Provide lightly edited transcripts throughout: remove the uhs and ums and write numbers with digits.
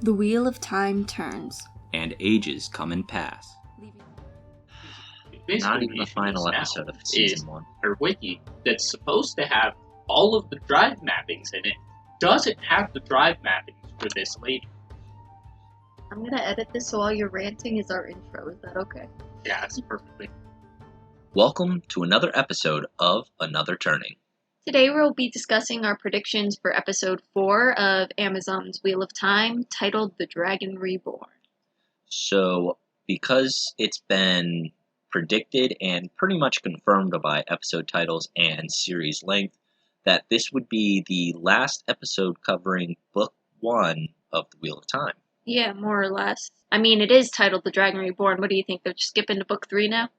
The wheel of time turns. And ages come and pass. Not even the final episode of season 1. Her wiki that's supposed to have all of the drive mappings in it doesn't have the drive mappings for this lady. I'm gonna edit this so all you're ranting is our intro. Is that okay? Yeah, that's perfectly. Welcome to another episode of Another Turning. Today we'll be discussing our predictions for episode 4 of Amazon's Wheel of Time, titled The Dragon Reborn. So, because it's been predicted and pretty much confirmed by episode titles and series length, that this would be the last episode covering book 1 of The Wheel of Time. Yeah, more or less. I mean, it is titled The Dragon Reborn. What do you think? They're just skipping to book 3 now?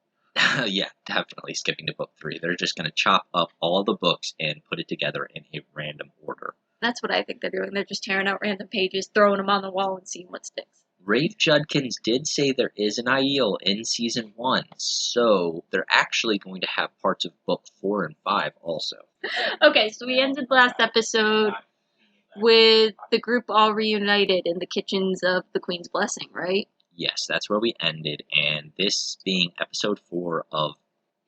Yeah, definitely skipping to book 3. They're just going to chop up all the books and put it together in a random order. That's what I think they're doing. They're just tearing out random pages, throwing them on the wall, and seeing what sticks. Rafe Judkins did say there is an Aiel in Season 1, so they're actually going to have parts of Book 4 and 5 also. Okay, so we ended last episode with the group all reunited in the kitchens of the Queen's Blessing, right? Yes, that's where we ended, and this being episode 4 of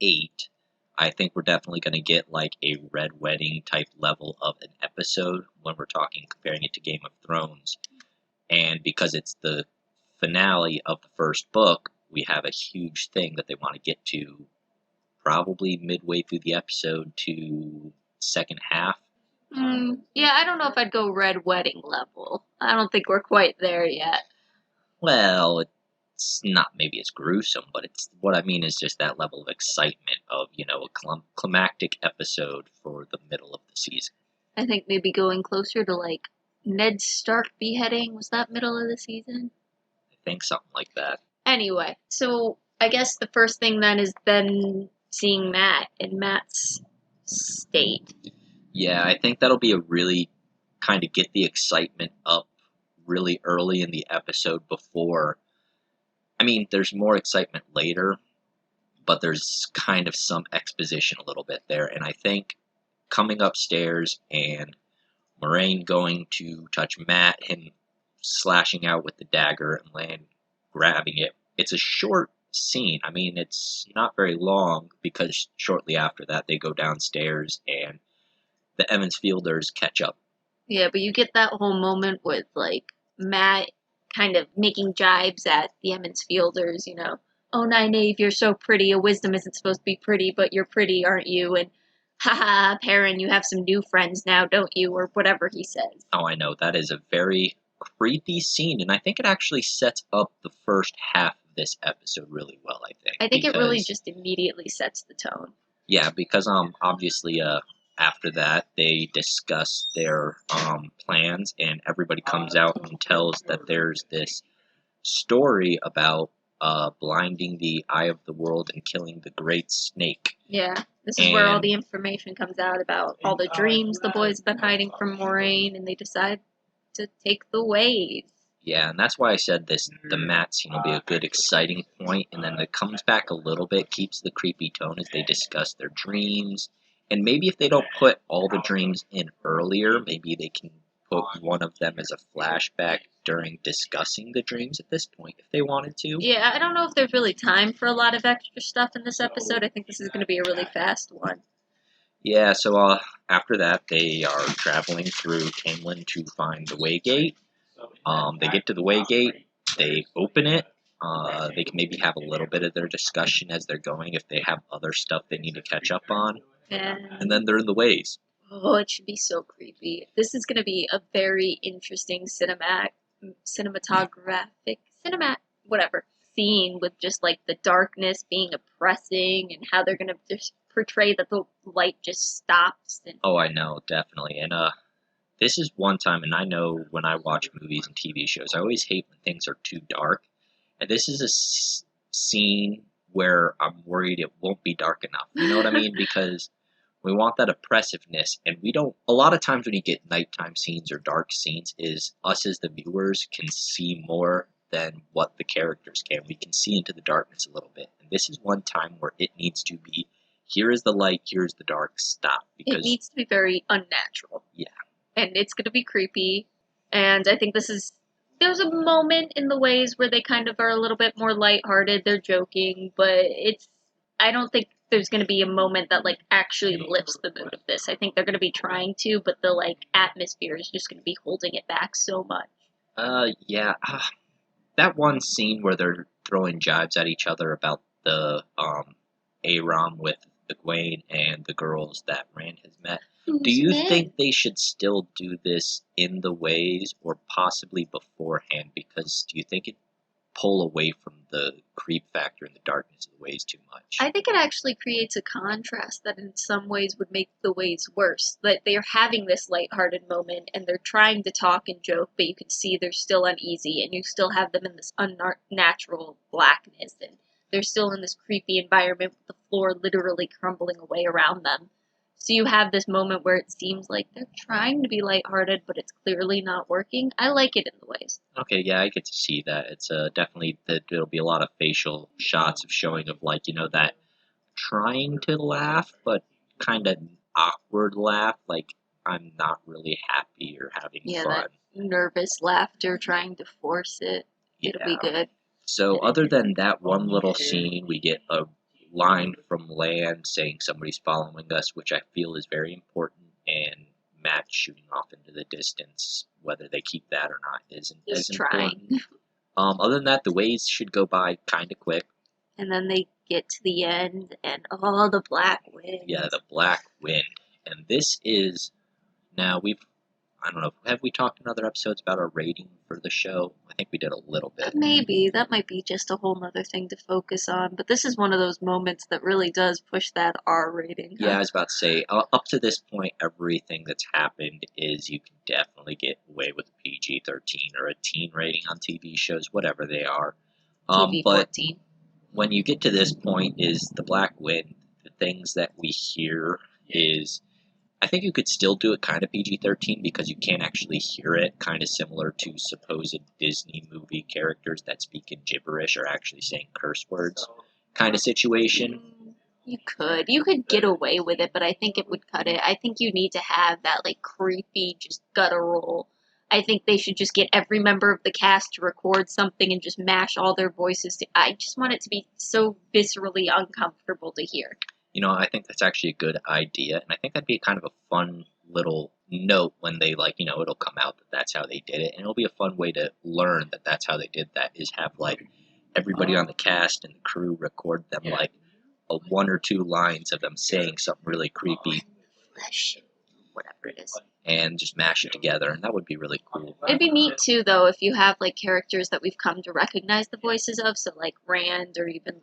8, I think we're definitely going to get like a Red Wedding type level of an episode when we're talking, comparing it to Game of Thrones. And because it's the finale of the first book, we have a huge thing that they want to get to probably midway through the episode to second half. Yeah, I don't know if I'd go Red Wedding level. I don't think we're quite there yet. Well, it's not maybe as gruesome, but it's what I mean is just that level of excitement of, a climactic episode for the middle of the season. I think maybe going closer to like Ned Stark beheading. Was that middle of the season? I think something like that. Anyway, so I guess the first thing then is then seeing Matt in Matt's state. Yeah, I think that'll be a really kind of get the excitement up really early in the episode before. I mean, there's more excitement later, but there's kind of some exposition a little bit there. And I think coming upstairs and Moraine going to touch Matt, him slashing out with the dagger and Lan grabbing it. It's a short scene. I mean, it's not very long because shortly after that they go downstairs and the Evans Fielders catch up. Yeah, but you get that whole moment with like Matt kind of making jibes at the Emmons Fielders, oh, Nynaeve, you're so pretty, a wisdom isn't supposed to be pretty, but you're pretty, aren't you? And, haha, Perrin, you have some new friends now, don't you? Or whatever he says. Oh, I know, that is a very creepy scene, and I think it actually sets up the first half of this episode really well, I think. I think it really just immediately sets the tone. Yeah, because, obviously, after that, they discuss their plans, and everybody comes out and tells that there's this story about blinding the eye of the world and killing the great snake. Yeah, this is where all the information comes out about all the dreams the boys have been hiding from Moraine, and they decide to take the ways. Yeah, and that's why I said the Matt scene will be a good, exciting point, and then it comes back a little bit, keeps the creepy tone as they discuss their dreams. And maybe if they don't put all the dreams in earlier, maybe they can put one of them as a flashback during discussing the dreams at this point, if they wanted to. Yeah, I don't know if there's really time for a lot of extra stuff in this episode. I think this is going to be a really fast one. Yeah, so after that, they are traveling through Camelin to find the Waygate. They get to the Waygate, they open it. They can maybe have a little bit of their discussion as they're going if they have other stuff they need to catch up on. And then they're in the ways. Oh, it should be so creepy. This is going to be a very interesting whatever, scene with just like the darkness being oppressing and how they're going to just portray that the light just stops. Oh, I know, definitely. And this is one time, and I know when I watch movies and TV shows, I always hate when things are too dark. And this is a scene where I'm worried it won't be dark enough. You know what I mean? Because we want that oppressiveness, and we don't. A lot of times when you get nighttime scenes or dark scenes, is us as the viewers can see more than what the characters can. We can see into the darkness a little bit. And this is one time where it needs to be, here is the light, here's the dark, stop. Because it needs to be very unnatural. Yeah. And it's going to be creepy. And I think this is there's a moment in the ways where they kind of are a little bit more lighthearted. They're joking, but I don't think there's going to be a moment that like actually lifts the mood of this. I think they're going to be trying to, but the like atmosphere is just going to be holding it back so much. Yeah. That one scene where they're throwing jibes at each other about the Aram with Egwene and the girls that Rand has met. Do you think they should still do this in the ways or possibly beforehand? Because do you think it pull away from the creep factor and the darkness of the ways too much? I think it actually creates a contrast that in some ways would make the ways worse. That they're having this lighthearted moment and they're trying to talk and joke, but you can see they're still uneasy and you still have them in this unnatural blackness and they're still in this creepy environment with the floor literally crumbling away around them. So you have this moment where it seems like they're trying to be lighthearted, but it's clearly not working. I like it in the ways. Okay, yeah, I get to see that. It's definitely that there'll be a lot of facial shots of showing of like, that trying to laugh, but kind of awkward laugh, like I'm not really happy or having fun. That nervous laughter, trying to force it. Yeah. It'll be good. So other than that one little scene, we get a line from Lan saying somebody's following us, which I feel is very important, and Matt shooting off into the distance, whether they keep that or not isn't as important. Other than that, the ways should go by kind of quick. And then they get to the end, and all the black wind. Yeah, the black wind. And this is, now I don't know, have we talked in other episodes about our rating for the show? I think we did a little bit. Maybe. That might be just a whole nother thing to focus on. But this is one of those moments that really does push that R rating. Yeah, I was about to say, up to this point, everything that's happened is you can definitely get away with a PG-13 or a teen rating on TV shows, whatever they are. TV-14. But when you get to this point is the black wind, the things that we hear is... I think you could still do it kind of PG-13 because you can't actually hear it, kind of similar to supposed Disney movie characters that speak in gibberish or actually saying curse words kind of situation. You could get away with it, but I think it would cut it. I think you need to have that like creepy, just guttural. I think they should just get every member of the cast to record something and just mash all their voices. I just want it to be so viscerally uncomfortable to hear. I think that's actually a good idea, and I think that'd be kind of a fun little note when they, it'll come out that that's how they did it, and it'll be a fun way to learn that that's how they did that, is have, everybody on the cast and the crew record them, a 1 or 2 lines of them saying something really creepy. Flesh, whatever it is. And just mash it together, and that would be really cool. It'd be neat, too, though, if you have, characters that we've come to recognize the voices of, so, Rand, or even,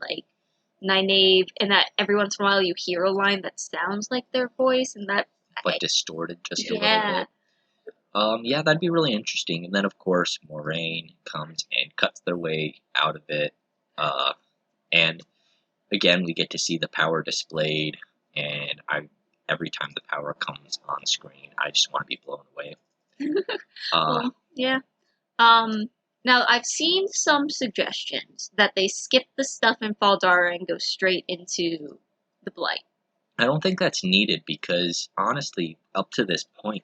Nynaeve, and that every once in a while you hear a line that sounds like their voice, and that... But distorted just a little bit. Yeah, that'd be really interesting. And then, of course, Moraine comes and cuts their way out of it. And, again, we get to see the power displayed, and every time the power comes on screen, I just want to be blown away. Yeah. Now, I've seen some suggestions that they skip the stuff in Faldara and go straight into the Blight. I don't think that's needed because, honestly, up to this point,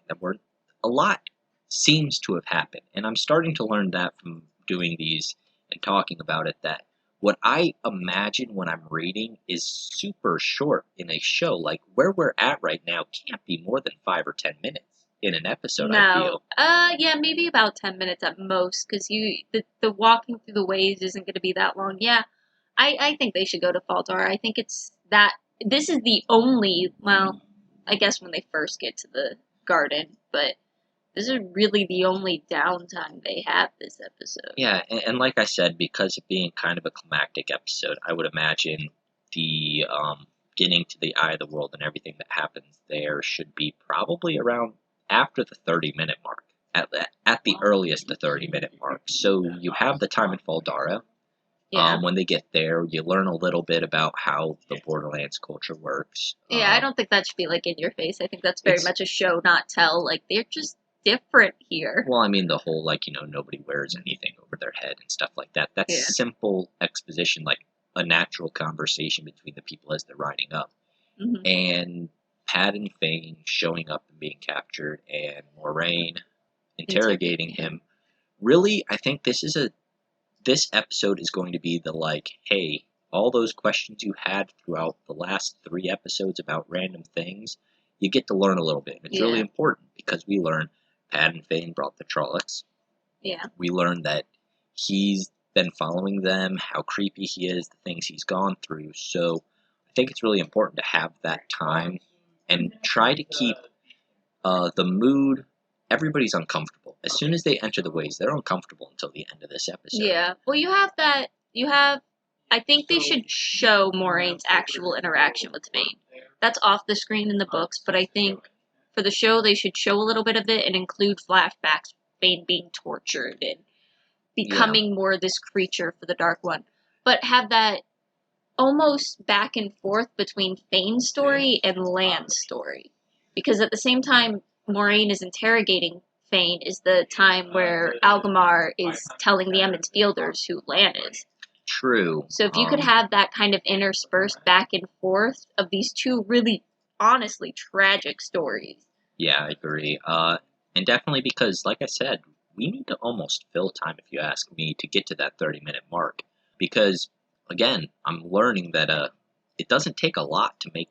a lot seems to have happened. And I'm starting to learn that from doing these and talking about it, that what I imagine when I'm reading is super short in a show. Like, where we're at right now can't be more than 5 or 10 minutes. In an episode, I feel. Yeah, maybe about 10 minutes at most, because the walking through the ways isn't going to be that long. Yeah, I think they should go to Faldar. I think it's that, this is the only, well, I guess when they first get to the garden, but this is really the only downtime they have this episode. Yeah, and like I said, because of being kind of a climactic episode, I would imagine the getting to the Eye of the World and everything that happens there should be probably around after the 30-minute mark, at the earliest the 30-minute mark. So you have the time in Faldara. Yeah. When they get there, you learn a little bit about how the Borderlands culture works. Yeah, I don't think that should be in your face. I think that's very much a show, not tell. They're just different here. Well, I mean, the whole, nobody wears anything over their head and stuff like that. That's simple exposition, a natural conversation between the people as they're riding up. Mm-hmm. And Pat and Fane showing up and being captured, and Moraine interrogating him really, I think this episode is going to be the like, hey, all those questions you had throughout the last 3 episodes about random things, you get to learn a little bit. And it's really important because we learn Pat and Fane brought the Trollocs. Yeah. We learn that he's been following them, how creepy he is, the things he's gone through. So I think it's really important to have that time and try to keep the mood. Everybody's uncomfortable. As soon as they enter the ways, they're uncomfortable until the end of this episode. Yeah. Well, you have that. I think they should show Moraine's actual interaction with Fane. That's off the screen in the books, but I think for the show they should show a little bit of it and include flashbacks, Fane being tortured and becoming more this creature for the Dark One. But have that almost back and forth between Fane's story and Lan's story. Because at the same time Moraine is interrogating Fane is the time where Algamar is telling the Emmons Fielders who Lan is. True. So if you could have that kind of interspersed back and forth of these two really, honestly, tragic stories. Yeah, I agree. And definitely because, like I said, we need to almost fill time, if you ask me, to get to that 30-minute mark. Because, again, I'm learning that it doesn't take a lot to make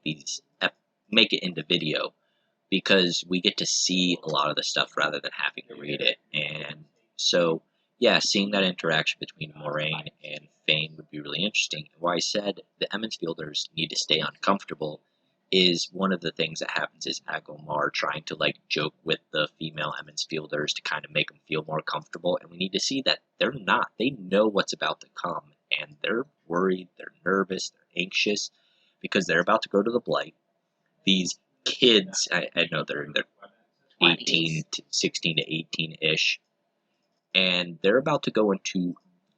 make it into video. Because we get to see a lot of the stuff rather than having to read it. And so, yeah, seeing that interaction between Moraine and Fane would be really interesting. Why I said the Emmons Fielders need to stay uncomfortable is one of the things that happens is Agomar trying to like joke with the female Emmons Fielders to kind of make them feel more comfortable. And we need to see that they're not. They know what's about to come. And they're worried, they're nervous, they're anxious because they're about to go to the Blight. These kids, I know they're in their 16 to 18-ish, and they're about to go into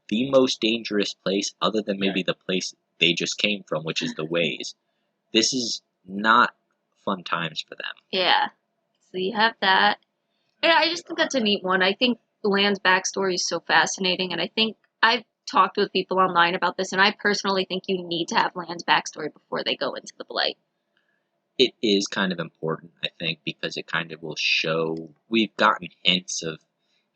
the most dangerous place other than maybe the place they just came from, which is the Ways. This is not fun times for them. Yeah. So you have that. Yeah, I just think that's a neat one. I think Lan's backstory is so fascinating, and I think I've talked with people online about this, and I personally think you need to have Lan's backstory before they go into the Blight. It is kind of important, I think, because it kind of will show. We've gotten hints of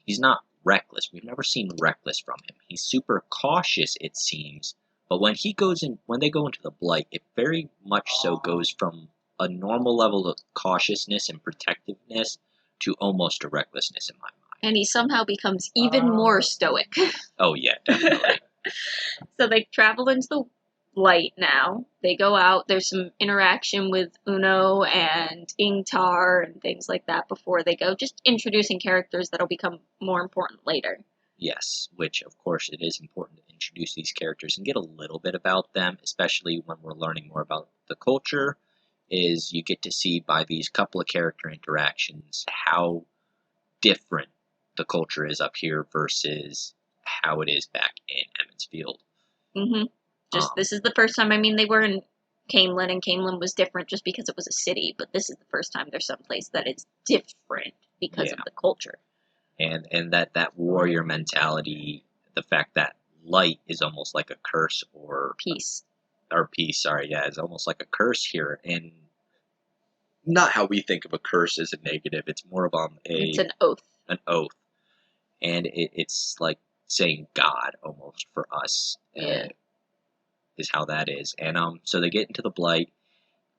he's not reckless. We've never seen reckless from him. He's super cautious, it seems. But when they go into the Blight, it very much so goes from a normal level of cautiousness and protectiveness to almost a recklessness in my mind. And he somehow becomes even more stoic. Oh yeah, definitely. So they travel into the Blight now. They go out. There's some interaction with Uno and Ingtar and things like that before they go. Just introducing characters that'll become more important later. Yes, which of course it is important to introduce these characters and get a little bit about them, especially when we're learning more about the culture, is you get to see by these couple of character interactions how different the culture is up here versus how it is back in Emmons Field. Mm-hmm. This is the first time, they were in Camelin, and Camelin was different just because it was a city, but this is the first time there's someplace that is different because of the culture. And that warrior mentality, the fact that light is almost like a curse or peace, is almost like a curse here, and not how we think of a curse as a negative. It's more of it's an oath. An oath, and it's like saying God almost for us. Is how that is. And so they get into the Blight,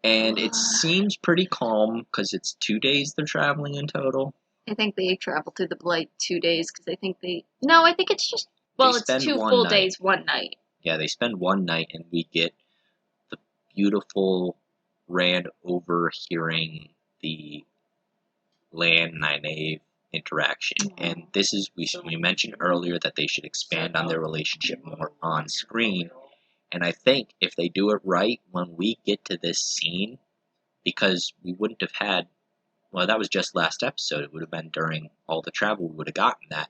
and it seems pretty calm because it's 2 days they're traveling in total. I think they travel through the Blight 2 days because I think it's just it's 2 full days, 1 night. Yeah, they spend 1 night, and we get the beautiful Rand overhearing the Lan Nynaeve interaction, and this is we mentioned earlier that they should expand on their relationship more on screen. And I think if they do it right, when we get to this scene, because we wouldn't have had, that was just last episode. It would have been during all the travel we would have gotten that.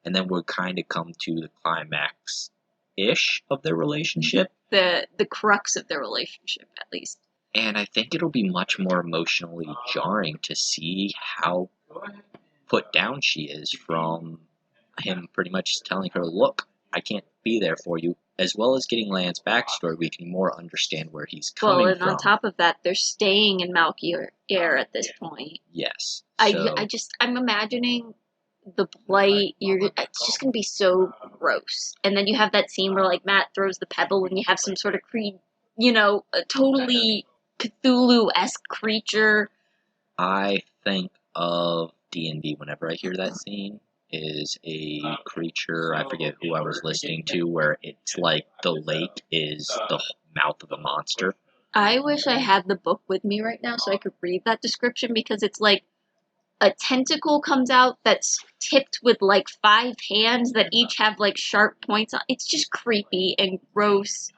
And then we'll kind of come to the climax-ish of their relationship. The crux of their relationship, at least. And I think it'll be much more emotionally jarring to see how put down she is from him pretty much telling her, look, I can't be there for you. As well as getting Lan's backstory, we can more understand where he's coming from. On top of that, they're staying in Malkier at this point. Yes. I'm imagining the blight, it's just gonna be so gross. And then you have that scene where like Matt throws the pebble and you have some sort of a totally Cthulhu-esque creature. I think of D&D whenever I hear that scene. Is a creature, I forget who I was listening to, where it's like the lake is the mouth of a monster. I wish I had the book with me right now so I could read that description, because it's like a tentacle comes out that's tipped with like 5 hands that each have like sharp points on. It's just creepy and gross.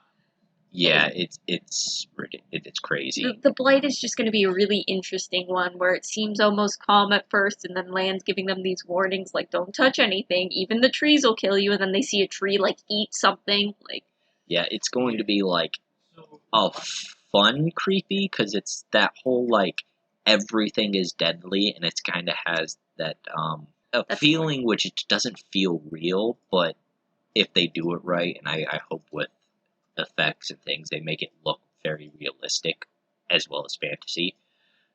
Yeah, it's crazy. The blight is just going to be a really interesting one where it seems almost calm at first, and then Land's giving them these warnings like, don't touch anything, even the trees will kill you, and then they see a tree like eat something. Like, yeah, it's going to be like a fun creepy, because it's that whole like everything is deadly, and it's kind of has that feeling which it doesn't feel real, but if they do it right, and I hope with effects and things, they make it look very realistic as well as fantasy.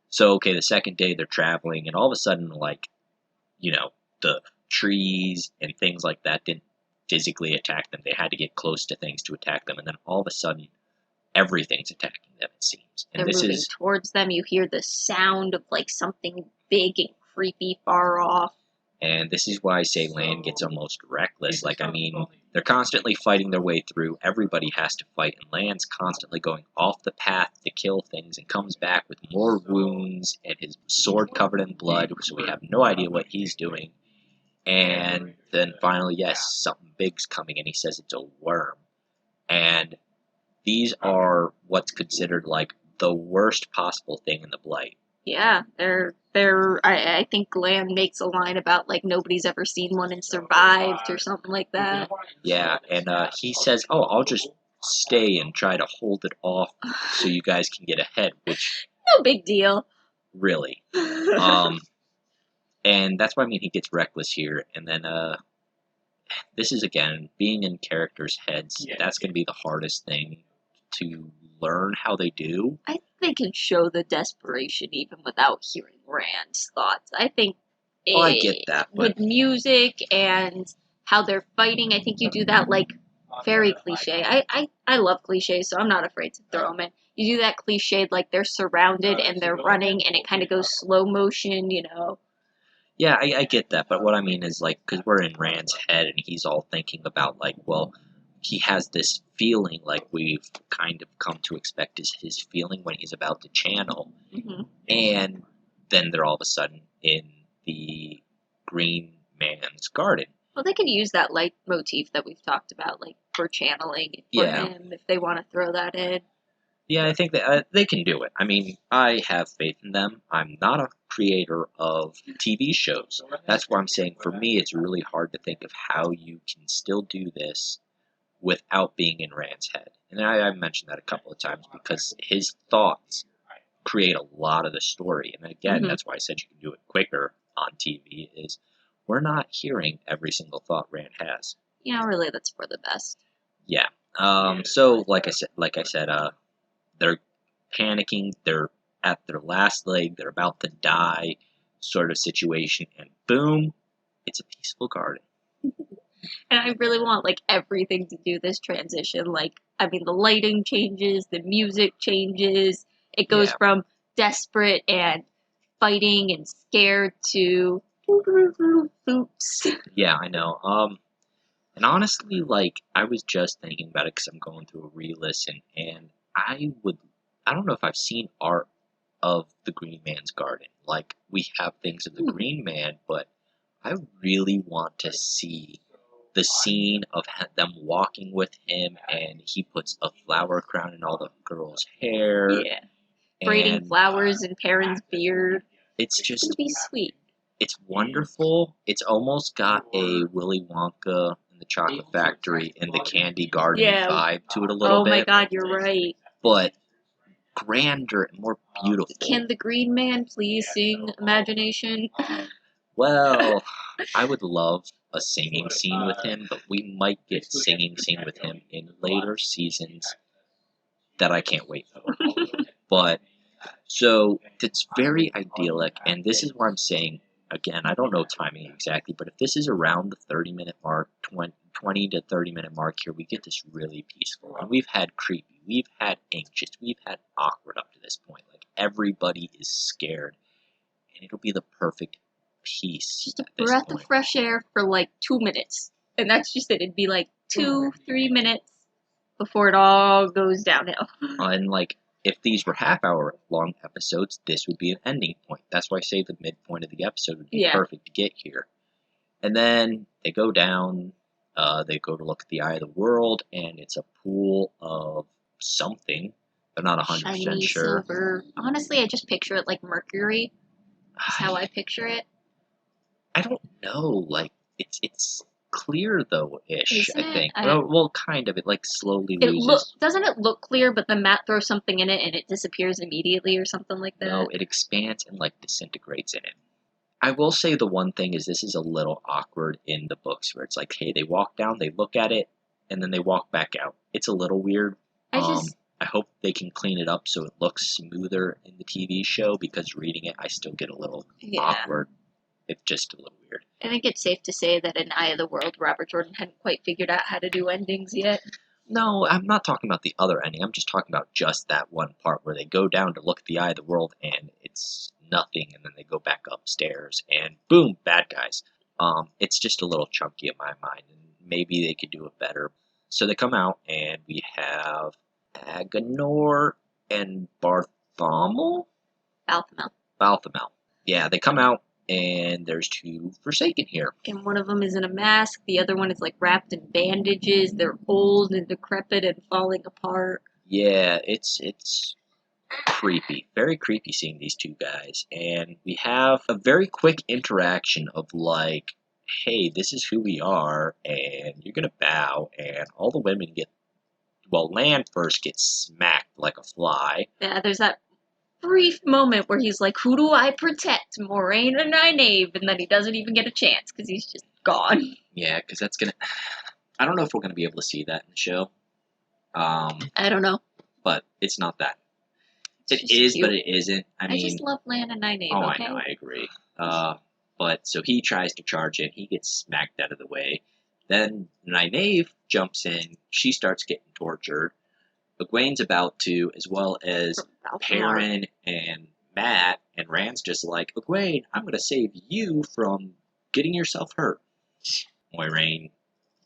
So, okay, the second day they're traveling, and all of a sudden, like, the trees and things like that didn't physically attack them. They had to get close to things to attack them, and then all of a sudden, everything's attacking them, it seems. And they're moving towards them. You hear the sound of, like, something big and creepy far off. And this is why I say Land gets almost reckless. Like, I mean, they're constantly fighting their way through. Everybody has to fight, and Land's constantly going off the path to kill things and comes back with more wounds and his sword covered in blood, so we have no idea what he's doing. And then finally, yes, something big's coming, and he says it's a worm. And these are what's considered, like, the worst possible thing in the Blight. Yeah, I think Land makes a line about, like, nobody's ever seen one and survived, or something like that. Yeah, and he says, oh, I'll just stay and try to hold it off so you guys can get ahead, which... No big deal. Really. And that's why, I mean, he gets reckless here, and then, this is, again, being in characters' heads, that's going to be the hardest thing to learn how they do. I think they can show the desperation even without hearing Rand's thoughts. I think I get that, but with music and how they're fighting, I think you do that, like, very cliche. I love cliches, so I'm not afraid to throw them in. You do that cliched, like, they're surrounded and they're running and it kind of goes slow motion, Yeah, I get that, but what I mean is, like, because we're in Rand's head and he's all thinking about, like, well, he has this feeling like we've kind of come to expect is his feeling when he's about to channel. Mm-hmm. And then they're all of a sudden in the Green Man's garden. Well, they could use that leitmotif that we've talked about, like, for channeling for him, if they want to throw that in. Yeah, I think that they can do it. I mean, I have faith in them. I'm not a creator of TV shows. That's why I'm saying, for me, it's really hard to think of how you can still do this without being in Rand's head. And I mentioned that a couple of times because his thoughts create a lot of the story. And again, that's why I said you can do it quicker on TV, is we're not hearing every single thought Rand has. Really, that's for the best. Yeah. So, like I said, they're panicking, they're at their last leg, they're about to die sort of situation, and boom, it's a peaceful garden. And I really want, like, everything to do this transition. Like, I mean, the lighting changes, the music changes, it goes from desperate and fighting and scared to... Yeah, I know. And honestly, like, I was just thinking about it because I'm going through a re-listen, and I don't know if I've seen art of the Green Man's garden. Like, we have things of the Green Man, but I really want to see the scene of them walking with him, and he puts a flower crown in all the girls' hair. Yeah. Braiding flowers in Perrin's beard. It's just... It's gonna be sweet. It's wonderful. It's almost got a Willy Wonka and the Chocolate Factory and the Candy Garden vibe to it a little bit. Oh my god, you're right. But grander and more beautiful. Can the Green Man please sing Imagination? Well, I would love a singing scene with him, but we might get singing scene with him in later seasons that I can't wait for. But, so, it's very idyllic, and this is where I'm saying again, I don't know timing exactly, but if this is around the 30-minute mark, 20 to 30-minute mark here, we get this really peaceful. And we've had creepy, we've had anxious, we've had awkward up to this point. Like, everybody is scared, and it'll be the perfect peace. Just a breath of fresh air for like 2 minutes. And that's just it. It'd be like 2-3 minutes before it all goes downhill. And like, if these were half-hour long episodes, this would be an ending point. That's why I say the midpoint of the episode would be perfect to get here. And then they go down, they go to look at the Eye of the World, and it's a pool of something. They're not 100% shiny, sure. Silver. Honestly, I just picture it like mercury. That's how I picture it. I don't know. Like, it's clear though-ish, Isn't I think. it? Well, kind of. It like slowly loses. Doesn't it look clear, but then Matt throws something in it and it disappears immediately or something like that? No, it expands and like disintegrates in it. I will say the one thing is this is a little awkward in the books where it's like, hey, they walk down, they look at it, and then they walk back out. It's a little weird. I hope they can clean it up so it looks smoother in the TV show, because reading it, I still get a little awkward. It's just a little weird. I think it's safe to say that in Eye of the World, Robert Jordan hadn't quite figured out how to do endings yet. No, I'm not talking about the other ending. I'm just talking about just that one part where they go down to look at the Eye of the World and it's nothing, and then they go back upstairs and boom, bad guys. It's just a little chunky in my mind, and maybe they could do it better. So they come out and we have Agenor and Bartholomew? Balthamel. Yeah, they come out. And there's two Forsaken here. And one of them is in a mask. The other one is like wrapped in bandages. They're old and decrepit and falling apart. Yeah, it's creepy. Very creepy seeing these two guys. And we have a very quick interaction of like, hey, this is who we are, and you're gonna bow, and all the women get, well, Lan first gets smacked like a fly. Yeah, there's that brief moment where he's like, who do I protect, Moraine and Nynaeve? And then he doesn't even get a chance because he's just gone. Yeah, because that's gonna, I don't know if we're gonna be able to see that in the show. I don't know. But it's not that. It is, cute. But it isn't. I mean, just love Lan and Nynaeve, okay? I know, I agree. But so he tries to charge in, he gets smacked out of the way. Then Nynaeve jumps in, she starts getting tortured. Egwene's about to, as well as Perrin and Matt, and Rand's just like, Egwene, I'm going to save you from getting yourself hurt. Moiraine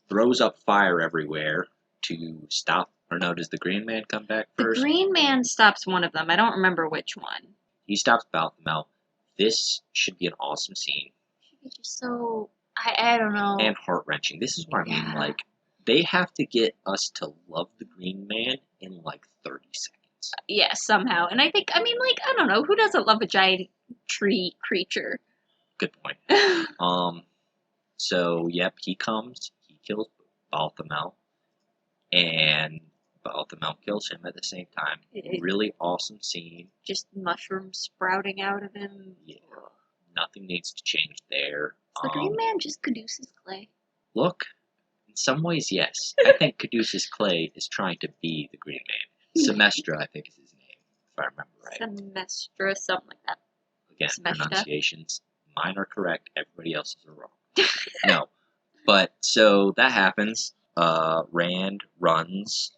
throws up fire everywhere to stop, or no, does the Green Man come back first? The Green Man stops one of them. I don't remember which one. He stops Balthamel. This should be an awesome scene. Should be just so, I don't know. And heart-wrenching. This is what I mean, like, they have to get us to love the Green Man in like 30 seconds. Yeah, somehow. And I think, I mean, like, I don't know, who doesn't love a giant tree creature? Good point. So, yep, he comes, he kills Balthamel, and Balthamel kills him at the same time. Really awesome scene. Just mushrooms sprouting out of him. Yeah, nothing needs to change there. Is the Green Man just Caduceus Clay? Look, in some ways, yes. I think Caduceus Clay is trying to be the Green Man. Semestra, I think, is his name, if I remember right. Semestra, something like that. Again, pronunciations. Mine are correct. Everybody else's are wrong. No. But, so, that happens. Rand runs.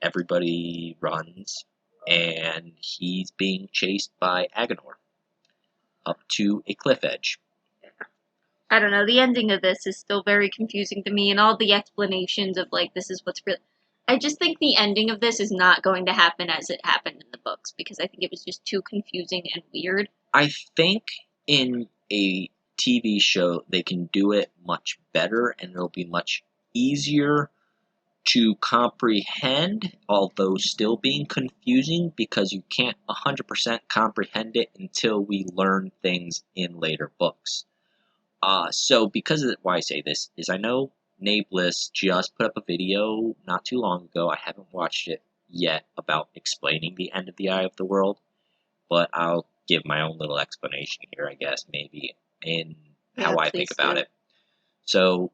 Everybody runs. And he's being chased by Agenor up to a cliff edge. I don't know, the ending of this is still very confusing to me, and all the explanations of, like, this is what's real. I just think the ending of this is not going to happen as it happened in the books, because I think it was just too confusing and weird. I think in a TV show, they can do it much better, and it'll be much easier to comprehend, although still being confusing, because you can't 100% comprehend it until we learn things in later books. So because of why I say this is I know Nameless just put up a video not too long ago. I haven't watched it yet about explaining the end of the Eye of the World, but I'll give my own little explanation here, I guess, maybe, in how I think about it. So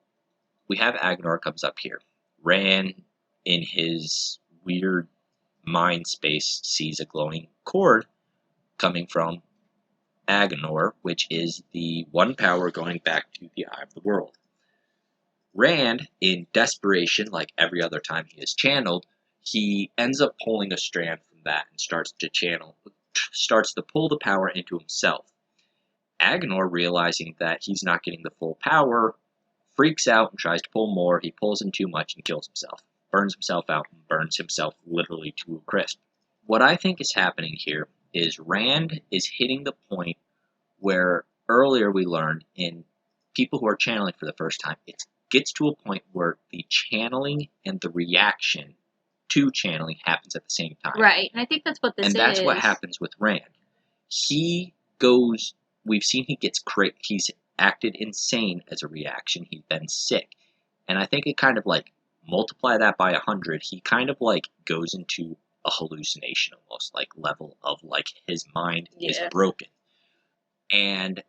we have Agenor comes up here. Rand, in his weird mind space, sees a glowing cord coming from Agonor, which is the one power going back to the Eye of the World. Rand, in desperation, like every other time he is channeled, he ends up pulling a strand from that and starts to pull the power into himself. Agonor, realizing that he's not getting the full power, freaks out and tries to pull more. He pulls in too much and kills himself. Burns himself out and burns himself literally to a crisp. What I think is happening here is Rand is hitting the point where earlier we learned in people who are channeling for the first time, it gets to a point where the channeling and the reaction to channeling happens at the same time. Right, and I think that's what this is. And that's what happens with Rand. He goes, we've seen he gets crazy. He's acted insane as a reaction. He's been sick. And I think it kind of like, multiply that by 100, he kind of like goes into a hallucination almost, like level of like his mind is broken. And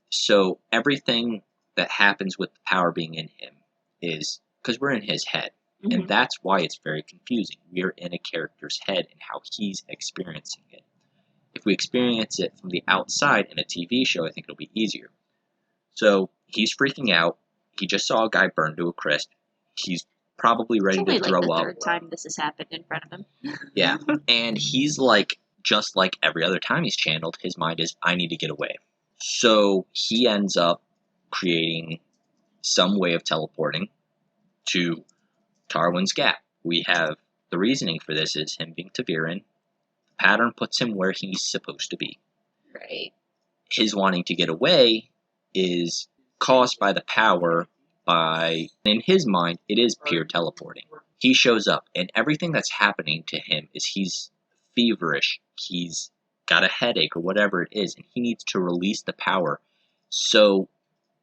so everything that happens with the power being in him is because we're in his head. And that's why it's very confusing. We're in a character's head and how he's experiencing it. If we experience it from the outside in a TV show, I think it'll be easier. So he's freaking out. He just saw a guy burn to a crisp. He's probably ready to throw up. It's the third time this has happened in front of him. Yeah. And he's like, just like every other time he's channeled, his mind is, I need to get away. So he ends up creating some way of teleporting to Tarwin's Gap. We have the reasoning for this is him being Ta'Veren. The pattern puts him where he's supposed to be. Right. His wanting to get away is caused by the power in his mind, it is pure teleporting. He shows up, and everything that's happening to him is he's feverish. He's got a headache or whatever it is, and he needs to release the power. So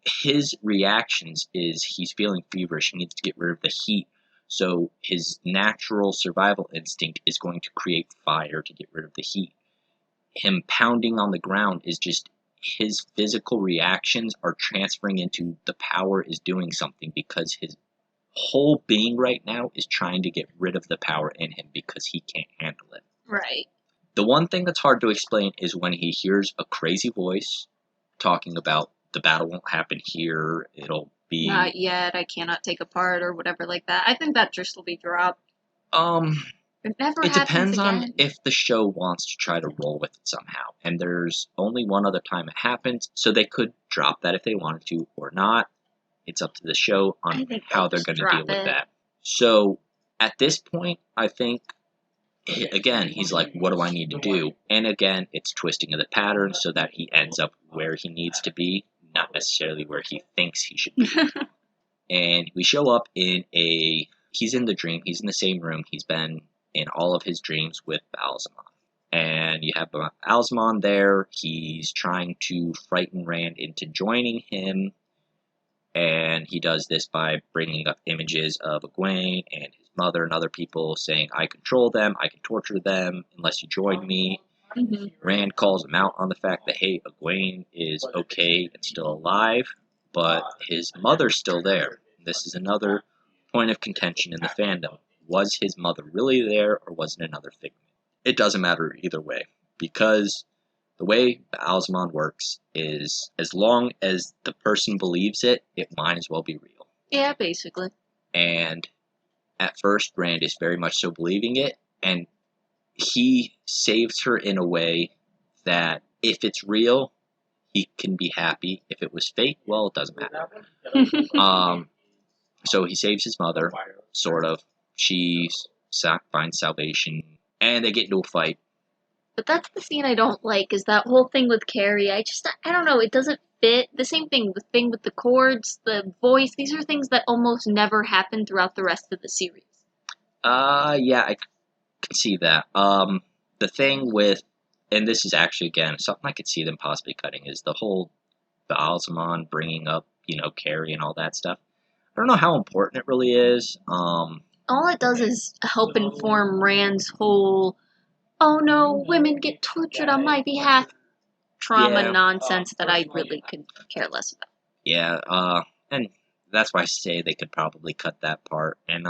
his reactions is he's feeling feverish. He needs to get rid of the heat. So his natural survival instinct is going to create fire to get rid of the heat. Him pounding on the ground is just his physical reactions are transferring into the power is doing something because his whole being right now is trying to get rid of the power in him because he can't handle it. Right. The one thing that's hard to explain is when he hears a crazy voice talking about the battle won't happen here, it'll be... Not yet, I cannot take a part or whatever like that. I think that just will be dropped. It never It happens depends again. on if the show wants to try to roll with it somehow. And there's only one other time it happens, so they could drop that if they wanted to or not. It's up to the show on how they're going to deal with that. So at this point, I think, again, he's like, what do I need to do? And again, it's twisting of the pattern so that he ends up where he needs to be, not necessarily where he thinks he should be. And we show up in he's in the dream, he's in the same room, he's been in all of his dreams with Baalzamon. And you have Baalzamon there, he's trying to frighten Rand into joining him, and he does this by bringing up images of Egwene and his mother and other people saying, I control them, I can torture them unless you join me. Rand calls him out on the fact that, hey, Egwene is okay and still alive, but his mother's still there. This is another point of contention in the fandom. Was his mother really there, or was it another figment? It doesn't matter either way, because the way Baalzamon works is as long as the person believes it, it might as well be real. Yeah, basically. And at first, Rand is very much so believing it, and he saves her in a way that if it's real, he can be happy. If it was fake, well, it doesn't matter. So he saves his mother, sort of. She finds salvation, and they get into a fight. But that's the scene I don't like, is that whole thing with Carrie. I don't know, it doesn't fit. The same thing, the thing with the chords, the voice, these are things that almost never happen throughout the rest of the series. Yeah, I can see that. The thing with, and this is actually, again, something I could see them possibly cutting, is the whole Baalzamon bringing up, Carrie and all that stuff. I don't know how important it really is. All it does is help inform Rand's whole, oh no, women get tortured on my behalf, trauma nonsense that I really could care less about. Yeah, and that's why I say they could probably cut that part. And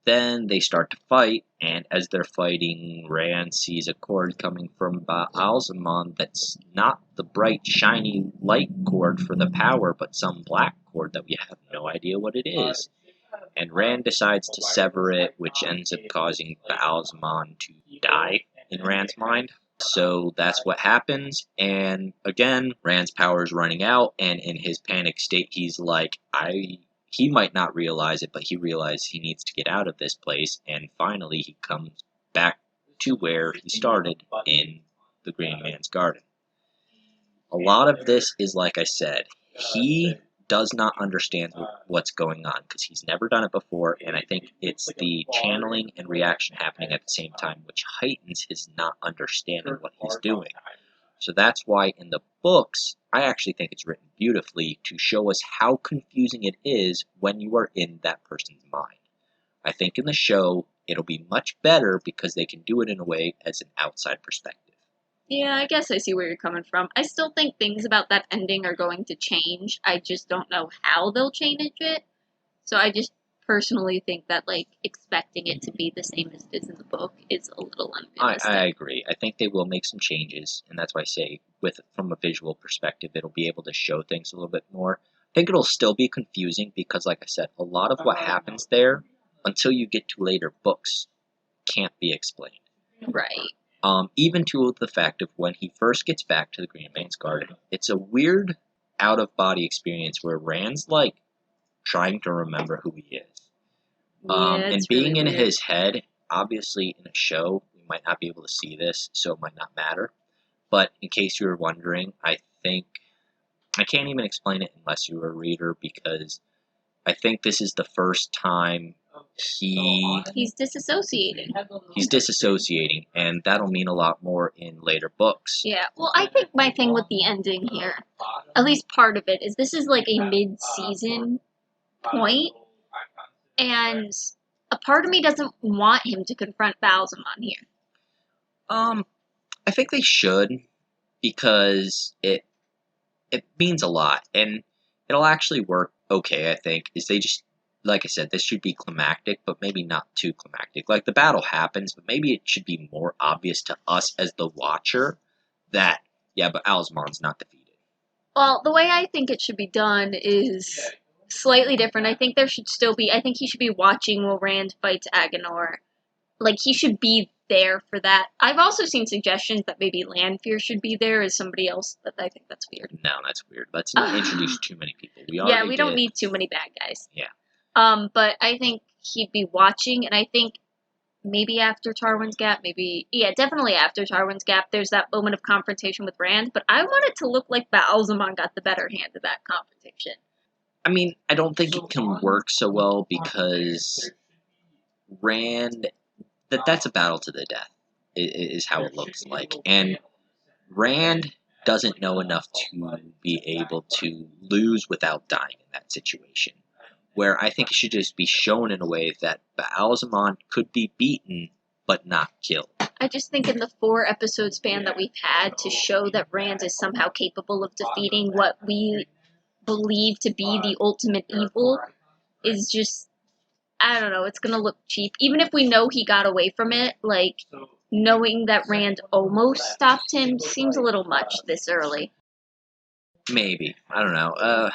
Then they start to fight, and as they're fighting, Rand sees a cord coming from Alzamon that's not the bright, shiny light cord for the power, but some black cord that we have no idea what it is. And Rand decides to sever it, which ends up causing Alzamon to die in Rand's mind. So that's what happens, and again, Rand's power is running out, and in his panic state, he's like, he might not realize it, but he realizes he needs to get out of this place, and finally he comes back to where he started, in the Green Man's Garden. A lot of this is, like I said, he does not understand what's going on, because he's never done it before, and I think it's the channeling and reaction happening at the same time, which heightens his not understanding what he's doing. So that's why in the books, I actually think it's written beautifully to show us how confusing it is when you are in that person's mind. I think in the show, it'll be much better because they can do it in a way as an outside perspective. Yeah, I guess I see where you're coming from. I still think things about that ending are going to change. I just don't know how they'll change it. So I just personally think that, like, expecting it to be the same as it is in the book is a little unrealistic. I agree. I think they will make some changes, and that's why I say, from a visual perspective, it'll be able to show things a little bit more. I think it'll still be confusing because, like I said, a lot of what happens there, until you get to later books, can't be explained. Right. Even to the fact of when he first gets back to the Green Man's Garden, it's a weird out-of-body experience where Rand's, like, trying to remember who he is. And being really in weird. his head, obviously in a show, we might not be able to see this, so it might not matter. But in case you were wondering, I think, I can't even explain it unless you're a reader, because I think this is the first time he's disassociating. He's disassociating, and that'll mean a lot more in later books. Yeah, well, I think my thing with the ending here, at least part of it, is this is like a mid-season point, and a part of me doesn't want him to confront Balsamon here. I think they should, because it means a lot, and it'll actually work okay, I think, is they just, like I said, this should be climactic, but maybe not too climactic. Like, the battle happens, but maybe it should be more obvious to us as the watcher that, yeah, but Alzamon's not defeated. Well, the way I think it should be done is slightly different. I think he should be watching while Rand fights Agenor. Like, he should be there for that. I've also seen suggestions that maybe Lanfear should be there as somebody else, but I think that's weird. No, that's weird. Let's not introduce too many people. We don't need too many bad guys. Yeah. But I think he'd be watching, and I think maybe after Tarwin's Gap, definitely after Tarwin's Gap, there's that moment of confrontation with Rand, but I want it to look like Balsamon got the better hand of that confrontation. I mean, I don't think it can work so well because Rand, that's a battle to the death, is how it looks like. And Rand doesn't know enough to be able to lose without dying in that situation. Where I think it should just be shown in a way that Balsamon could be beaten, but not killed. I just think in the 4-episode span that we've had to show that Rand is somehow capable of defeating what we believe to be the ultimate evil is just, I don't know, it's gonna look cheap. Even if we know he got away from it, like, knowing that Rand almost stopped him seems a little much this early. Maybe. I don't know.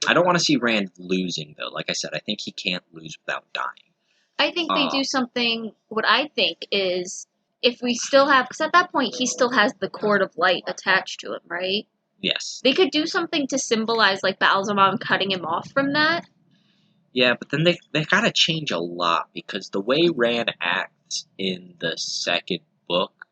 I don't want to see Rand losing, though. Like I said, I think he can't lose without dying. I think they do something, what I think is, if we still have, because at that point he still has the cord of light attached to him, right? Yes. They could do something to symbolize, like, Balsamon cutting him off from that. Yeah, but then they gotta change a lot, because the way Rand acts in the second book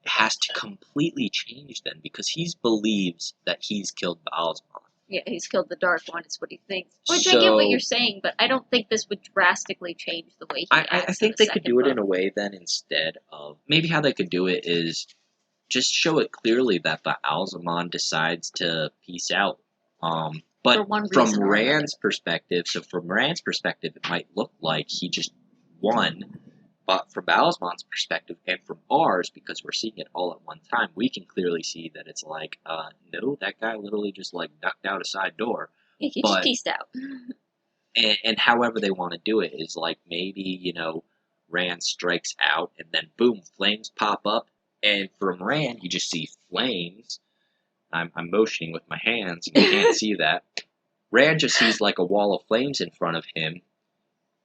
has to completely change then, because he believes that he's killed Balsamon. Yeah, he's killed the Dark One, is what he thinks. Which I get what you're saying, but I don't think this would drastically change the way he acts. I think they could do it in a way then, instead of, maybe how they could do it is just show it clearly that Balsamon decides to peace out. But from Rand's perspective, it might look like he just won. But from Balsamon's perspective, and from ours, because we're seeing it all at one time, we can clearly see that it's like, no, that guy literally just, like, ducked out a side door. He just peaced out. and however they want to do it is like maybe, Rand strikes out and then boom, flames pop up. And from Rand, you just see flames. I'm motioning with my hands. You can't see that. Rand just sees like a wall of flames in front of him.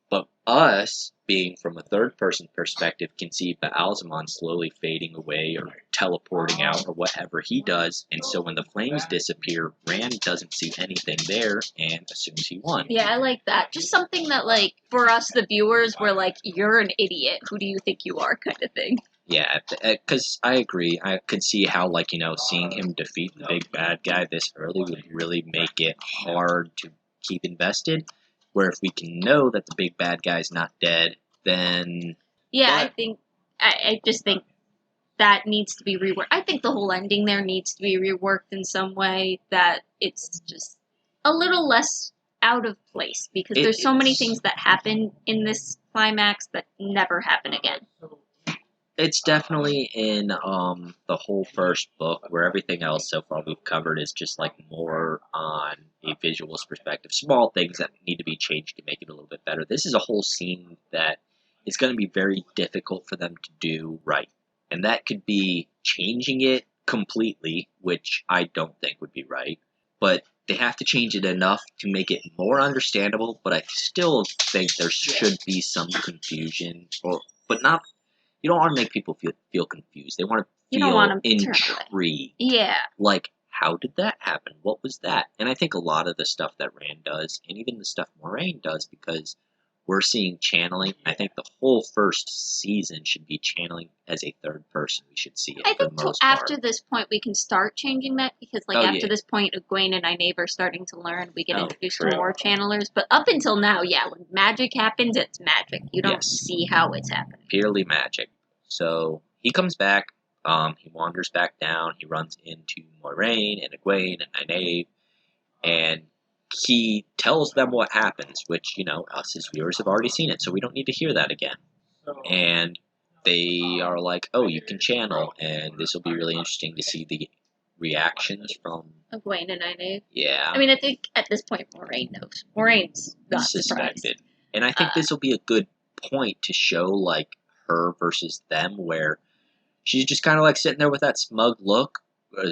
But us, being from a third-person perspective, can see Baalzamon slowly fading away or teleporting out or whatever he does. And so when the flames disappear, Rand doesn't see anything there and assumes he won. Yeah, I like that. Just something that, like, for us, the viewers, we're like, you're an idiot. Who do you think you are kind of thing. Yeah, because I agree. I could see how, like, seeing him defeat the big bad guy this early would really make it hard to keep invested. Where if we can know that the big bad guy's not dead, then... Yeah, I just think that needs to be reworked. I think the whole ending there needs to be reworked in some way, that it's just a little less out of place, because there's so many things that happen in this climax that never happen again. It's definitely in the whole first book, where everything else so far we've covered is just like more on a visuals perspective. Small things that need to be changed to make it a little bit better. This is a whole scene that is going to be very difficult for them to do right. And that could be changing it completely, which I don't think would be right. But they have to change it enough to make it more understandable, but I still think there should be some confusion, but not... You don't want to make people feel confused. They want to feel intrigued. Yeah. Like, how did that happen? What was that? And I think a lot of the stuff that Rand does, and even the stuff Moraine does, because we're seeing channeling. I think the whole first season should be channeling as a third person. We should see it. I think after this point we can start changing that, because after this point, Egwene and Nynaeve are starting to learn. We get introduced to more channelers. But up until now, when magic happens, it's magic. You don't see how it's happening. Purely magic. So he comes back. He wanders back down. He runs into Moraine and Egwene and Nynaeve, and he tells them what happens, which, us as viewers have already seen it, so we don't need to hear that again. And they are like, oh, you can channel, and this will be really interesting to see the reactions from Egwene and Nynaeve. Yeah. I mean, I think at this point Moraine knows. Moraine's not suspected. Surprised. And I think this will be a good point to show, like, her versus them, where she's just kind of like sitting there with that smug look.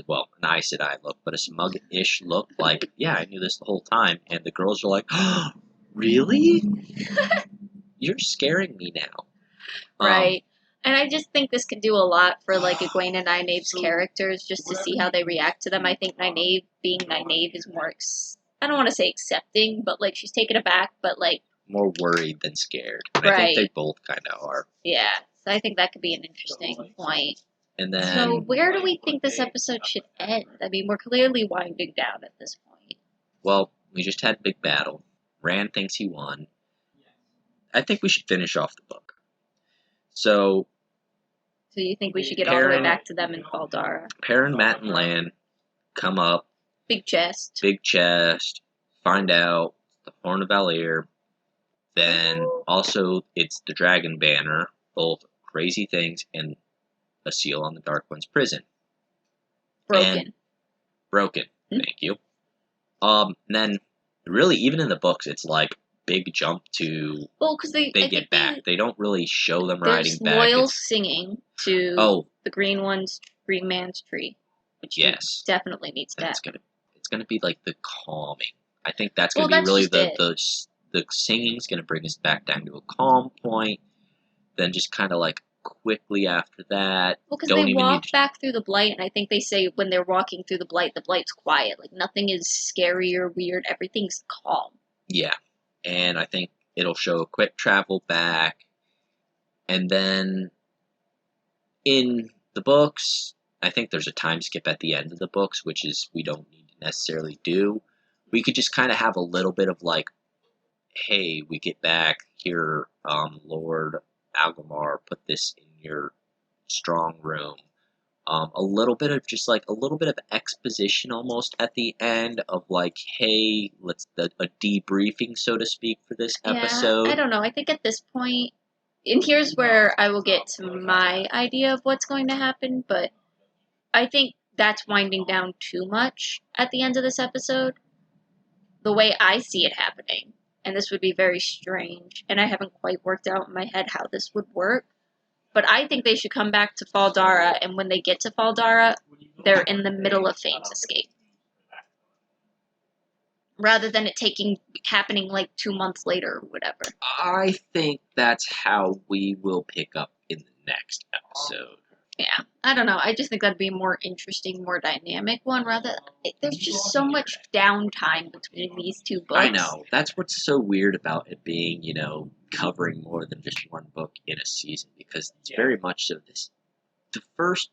Well, an Aes Sedai look, but a smug-ish look, like, yeah, I knew this the whole time. And the girls are like, oh, really? You're scaring me now. Right. And I just think this could do a lot for, like, Egwene and Nynaeve's characters, just to see how they react to them. I think Nynaeve, being Nynaeve, is more, I don't want to say accepting, but, like, she's taken aback, but, like... more worried than scared. And I think they both kind of are. Yeah. So I think that could be an interesting point. And then... So where do we think this episode should end? I mean, we're clearly winding down at this point. Well, we just had a big battle. Rand thinks he won. I think we should finish off the book. So you think we should get all the way back to them in Baldara? Perrin, Mat, and Lan come up. Big chest. Find out the Horn of Valir. Then also it's the Dragon Banner. Both crazy things and a seal on the Dark One's prison. Broken. Thank you. And then, really, even in the books, it's like big jump to... Well, because they get back. They don't really show them riding back. There's Loyal singing to the Green Man's tree, which definitely needs that. It's gonna be like the calming. I think that's gonna be really the singing's gonna bring us back down to a calm point. Then just kind of like quickly after that. Well, because they walk back through the Blight, and I think they say when they're walking through the Blight's quiet. Like, nothing is scary or weird. Everything's calm. Yeah. And I think it'll show a quick travel back. And then in the books, I think there's a time skip at the end of the books, which is we don't need to necessarily do. We could just kind of have a little bit of like, hey, we get back here, Lord Algamar, put this in your strong room. A little bit of exposition almost at the end of like, hey, a debriefing, so to speak, for this episode. I don't know. I think at this point, and here's where I will get to my idea of what's going to happen, but I think that's winding down too much at the end of this episode. The way I see it happening. and this would be very strange, and I haven't quite worked out in my head how this would work. But I think they should come back to Faldara, and when they get to Faldara, they're in the middle of Fame's escape. Rather than it happening like 2 months later or whatever. I think that's how we will pick up in the next episode. Yeah, I don't know. I just think that'd be a more interesting, more dynamic one. There's just so much downtime between these two books. I know. That's what's so weird about it being, covering more than just one book in a season, because it's very much so this. The first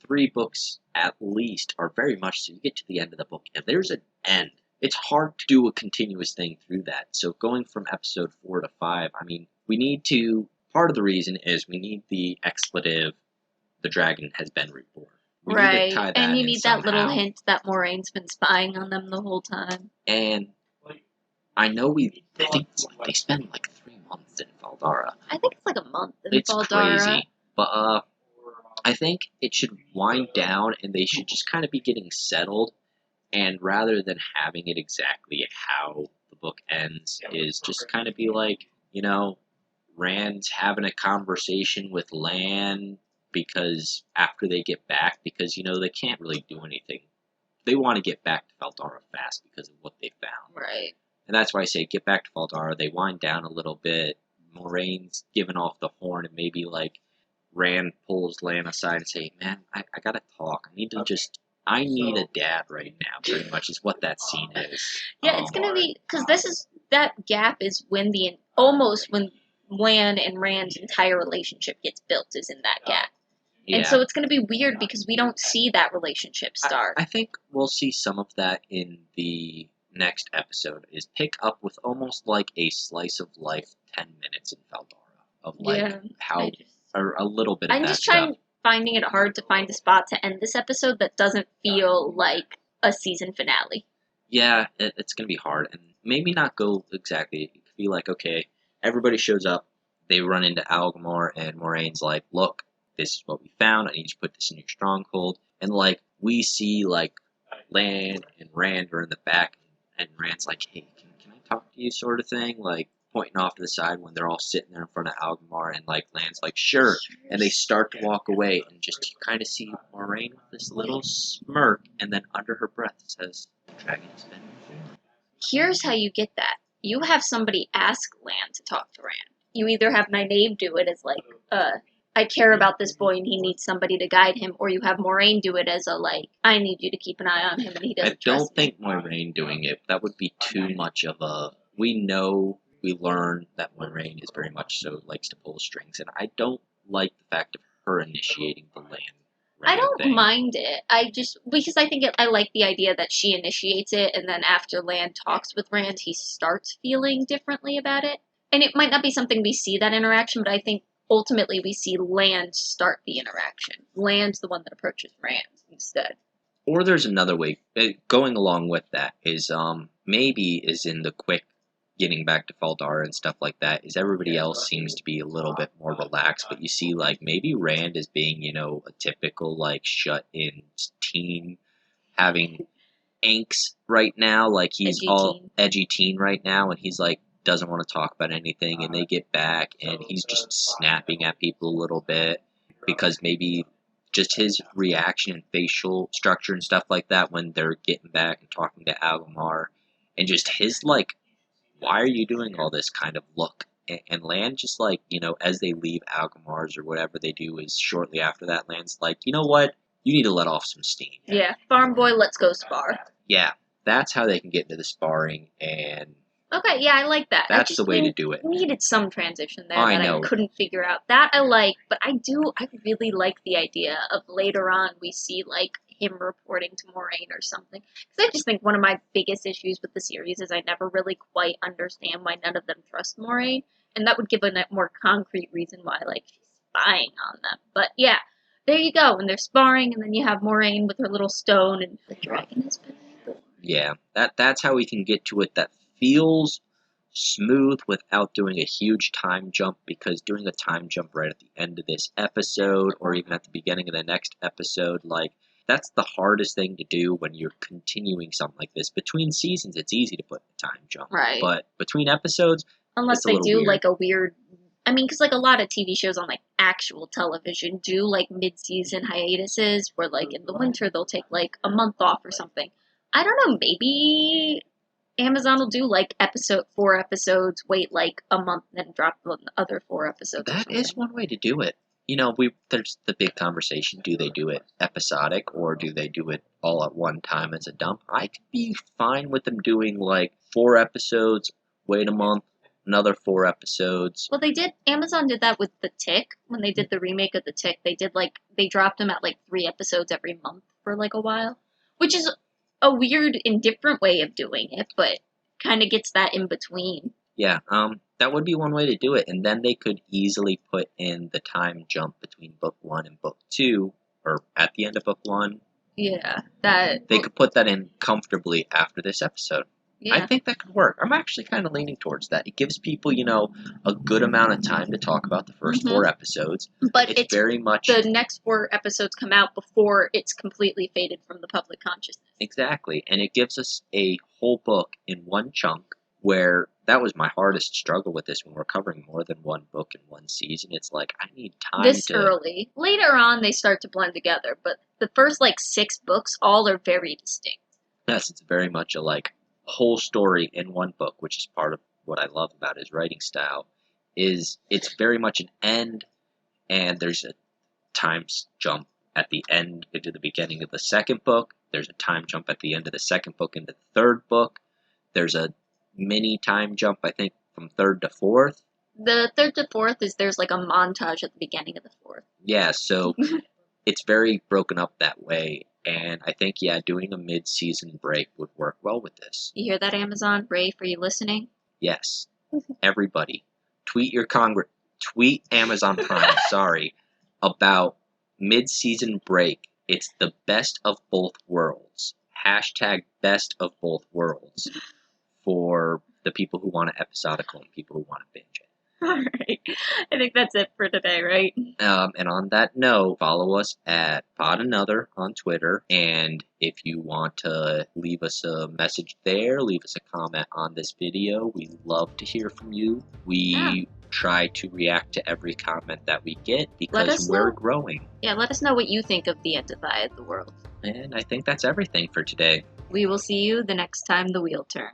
3 books, at least, are very much so you get to the end of the book, and there's an end. It's hard to do a continuous thing through that. So going from episode 4 to 5, we need to. Part of the reason is we need the expletive. The dragon has been reborn. We need to tie that and you in need somehow. that little hint that Moraine's been spying on them the whole time. And I know I think they spend like 3 months in Faldara. I think it's like a month in It's Faldara. crazy. But I think it should wind down and they should just kind of be getting settled. And rather than having it exactly how the book ends, is just kind of be like, Rand's having a conversation with Lan, because after they get back, because, they can't really do anything. They want to get back to Faldara fast because of what they found. Right. And that's why I say get back to Faldara. They wind down a little bit. Moraine's giving off the horn, and maybe, Rand pulls Lan aside and say, man, I gotta talk. I need a dad right now, pretty much, is what that scene is. Yeah, it's gonna be, because that gap is when when Lan and Rand's entire relationship gets built, is in that gap. Yeah. And so it's going to be weird because we don't see that relationship start. I think we'll see some of that in the next episode, is pick up with almost like a slice of life 10 minutes in Faldara. Of or a little bit of I'm that just stuff. finding it hard to find a spot to end this episode that doesn't feel like a season finale. Yeah, it's going to be hard. And maybe not go exactly. It could be like, okay, everybody shows up, they run into Algamore, and Moraine's like, look, this is what we found, I need you to put this in your stronghold. And, we see, Lan and Rand are in the back, and Rand's like, hey, can I talk to you, sort of thing? Pointing off to the side when they're all sitting there in front of Algamore, and, Lan's like, sure. And they start to walk away, and just you kind of see Moraine with this little smirk, and then under her breath says, the dragon's been reborn. Here's how you get that. You have somebody ask Lan to talk to Rand. You either have Nynaeve do it as, I care about this boy and he needs somebody to guide him, or you have Moraine do it as I need you to keep an eye on him and he doesn't trust me. I don't think Moraine doing it, that would be too much of a... We learn that Moraine is very much so likes to pull strings, and I don't like the fact of her initiating the Lan. I don't mind it. Because I think I like the idea that she initiates it, and then after Lan talks with Rand, he starts feeling differently about it. And it might not be something we see that interaction, but I think ultimately we see Lan start the interaction. Lan's the one that approaches Rand instead. Or there's another way, going along with that, is maybe is in the quick getting back to Faldara and stuff like that, is everybody else seems to be a little bit more relaxed, but you see, maybe Rand is being, a typical, shut-in teen, having angst right now, he's edgy teen right now, and he's, doesn't want to talk about anything, and they get back, and he's just snapping at people a little bit, because maybe just his reaction and facial structure and stuff like that when they're getting back and talking to Algamar, and just his, why are you doing all this kind of look? And Lan just, as they leave Algamar's or whatever they do, is shortly after that, Lan's like, you know what? You need to let off some steam. Yeah, farm boy, let's go spar. Yeah, that's how they can get into the sparring, and... Okay, yeah, I like that. That's the way to do it. Needed some transition there I that know. I couldn't figure out. That I like, but I really like the idea of later on we see, him reporting to Moraine or something. Because I just think one of my biggest issues with the series is I never really quite understand why none of them trust Moraine, and that would give a more concrete reason why, she's spying on them. But yeah, there you go, and they're sparring, and then you have Moraine with her little stone, and the dragon has been reborn. Yeah, that's how we can get to it that feels smooth without doing a huge time jump, because doing a time jump right at the end of this episode, or even at the beginning of the next episode, That's the hardest thing to do when you're continuing something like this. Between seasons, it's easy to put a time jump. Right. But between episodes, unless it's a they little do weird. like a weird. I mean, because like a lot of TV shows on like actual television do like mid-season hiatuses, where like in the winter they'll take like a month off or something. I don't know. Maybe Amazon will do like 4 episodes, wait like a month, then drop the other 4 episodes. That is one way to do it. You know, there's the big conversation: do they do it episodic or do they do it all at one time as a dump? I could be fine with them doing like 4 episodes, wait a month, another 4 episodes. Well, Amazon did that with The Tick. When they did the remake of The Tick, they dropped them at like 3 episodes every month for like a while, which is a weird and different way of doing it, but kind of gets that in between. Yeah, that would be one way to do it, and then they could easily put in the time jump between book 1 and book 2, or at the end of book 1. Yeah, they could put that in comfortably after this episode. Yeah. I think that could work. I'm actually kind of leaning towards that. It gives people, you know, a good amount of time to talk about the first 4 episodes. But it's very much the next 4 episodes come out before it's completely faded from the public consciousness. Exactly, and it gives us a whole book in one chunk. Where that was my hardest struggle with this when we're covering more than one book in one season. It's like I need time this early. Later on, they start to blend together, but the first like 6 books all are very distinct. Yes, it's very much a like whole story in one book, which is part of what I love about his writing style. Is it's very much an end, and there's a time jump at the end into the beginning of the second book. There's a time jump at the end of the second book into the third book. There's a mini time jump, I think, from 3rd to 4th. The 3rd to 4th is there's like a montage at the beginning of the 4th. Yeah, so it's very broken up that way, and I think, yeah, doing a mid-season break would work well with this. You hear that, Amazon? Rafe, are you listening? Yes. Everybody, tweet Amazon Prime, sorry, about mid-season break. It's the best of both worlds. Hashtag best of both worlds. For the people who want it episodical and people who want to binge it. Alright. I think that's it for today, right? And on that note, follow us at Pod Another on Twitter. And if you want to leave us a message there, leave us a comment on this video. We love to hear from you. We try to react to every comment that we get because we're growing. Yeah, let us know what you think of the end of the world. And I think that's everything for today. We will see you the next time the wheel turns.